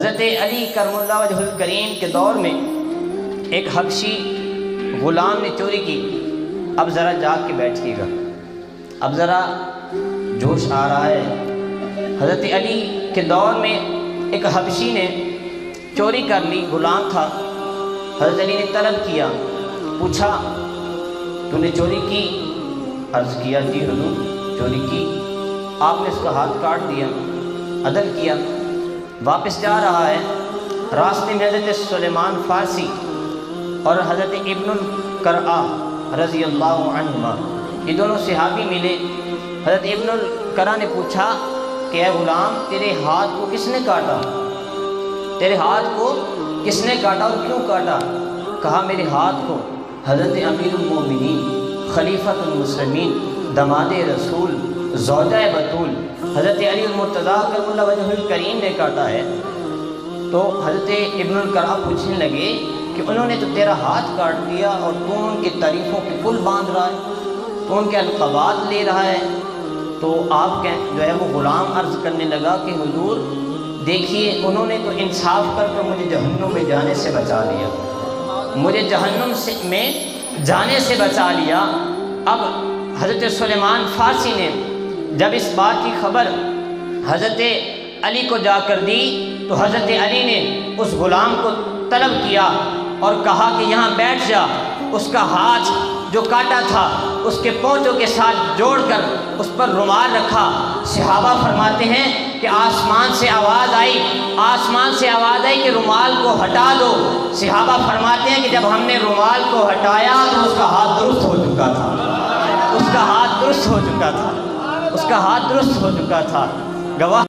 حضرت علی کرم اللہ وجہ الکریم کے دور میں ایک حبشی غلام نے چوری کی۔ اب ذرا جاگ کے بیٹھیے گا، اب ذرا جوش آ رہا ہے۔ حضرت علی کے دور میں ایک حبشی نے چوری کر لی، غلام تھا۔ حضرت علی نے طلب کیا، پوچھا تو نے چوری کی؟ عرض کیا جی حضور چوری کی۔ آپ نے اس کا ہاتھ کاٹ دیا، عدل کیا۔ واپس جا رہا ہے، راستے میں حضرت سلیمان فارسی اور حضرت ابن القرآ رضی اللہ عنہما یہ دونوں صحابی ملے۔ حضرت ابن القرآ نے پوچھا کہ اے غلام تیرے ہاتھ کو کس نے کاٹا؟ تیرے ہاتھ کو کس نے کاٹا اور کیوں کاٹا؟ کہا میرے ہاتھ کو حضرت امیر المومنین خلیفۃ المسلمین داماد رسول زوجہ بطول حضرت علی المرتضیٰ کرم اللہ وجہ الکریم نے کاٹا ہے۔ تو حضرت ابن القرآ پوچھنے لگے کہ انہوں نے تو تیرا ہاتھ کاٹ دیا اور تو ان کی تعریفوں کے پل باندھ رہا ہے، تو ان کے القابات لے رہا ہے۔ تو آپ جو ہے وہ غلام عرض کرنے لگا کہ حضور دیکھیے انہوں نے تو انصاف کر کر مجھے جہنم میں جانے سے بچا لیا، مجھے جہنم میں جانے سے بچا لیا۔ اب حضرت سلیمان فارسی نے جب اس بات کی خبر حضرت علی کو جا کر دی تو حضرت علی نے اس غلام کو طلب کیا اور کہا کہ یہاں بیٹھ جا۔ اس کا ہاتھ جو کاٹا تھا اس کے پونچوں کے ساتھ جوڑ کر اس پر رومال رکھا۔ صحابہ فرماتے ہیں کہ آسمان سے آواز آئی کہ رومال کو ہٹا دو۔ صحابہ فرماتے ہیں کہ جب ہم نے رومال کو ہٹایا تو اس کا ہاتھ درست ہو چکا تھا، اس کا ہاتھ درست ہو چکا تھا، اس کا ہاتھ درست ہو چکا تھا۔ گواہ